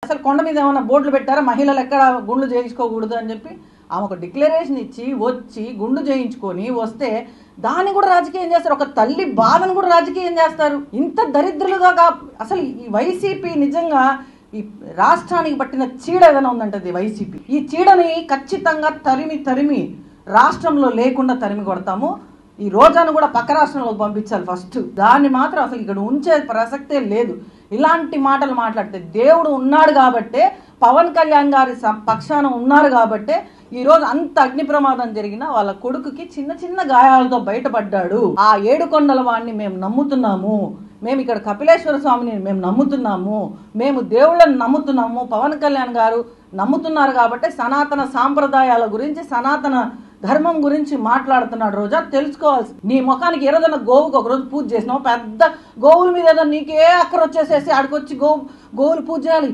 అసలు కొండ మీద ఏమైనా బోర్డులు పెట్టారా మహిళలు ఎక్కడ గుండ్లు చేయించుకోకూడదు అని చెప్పి ఆమె ఒక డిక్లరేషన్ ఇచ్చి వచ్చి గుండు చేయించుకొని వస్తే దాన్ని కూడా రాజకీయం చేస్తారు. ఒక తల్లి బాధను కూడా రాజకీయం చేస్తారు. ఇంత దరిద్రులుగా అసలు ఈ వైసీపీ నిజంగా ఈ రాష్ట్రానికి పట్టిన చీడ ఏదైనా ఉందంటది వైసీపీ. ఈ చీడని ఖచ్చితంగా తరిమి రాష్ట్రంలో లేకుండా తరిమి కొడతాము. ఈ రోజాను కూడా పక్క రాష్ట్రంలోకి పంపించాలి ఫస్ట్. దాన్ని మాత్రం అసలు ఇక్కడ ఉంచే ప్రసక్తే లేదు. ఇలాంటి మాటలు మాట్లాడితే దేవుడు ఉన్నాడు కాబట్టే, పవన్ కళ్యాణ్ గారి పక్షాన ఉన్నారు కాబట్టే ఈరోజు అంత అగ్ని ప్రమాదం జరిగిన వాళ్ళ కొడుకుకి చిన్న గాయాలతో బయటపడ్డాడు. ఆ ఏడుకొండల వాడిని మేము నమ్ముతున్నాము, మేము ఇక్కడ కపిలేశ్వర స్వామిని మేము నమ్ముతున్నాము, మేము దేవుళ్ళని నమ్ముతున్నాము, పవన్ కళ్యాణ్ గారు నమ్ముతున్నారు కాబట్టి సనాతన సాంప్రదాయాల గురించి సనాతన ధర్మం గురించి మాట్లాడుతున్నాడు. రోజా తెలుసుకోవాల్సి, నీ ముఖానికి ఏదైనా గోవుకి ఒకరోజు పూజ చేసినావు, పెద్ద గోవుల మీద ఏదో నీకే అక్కర వచ్చేసేసి ఆడికొచ్చి గోవులు పూజ చేయాలి.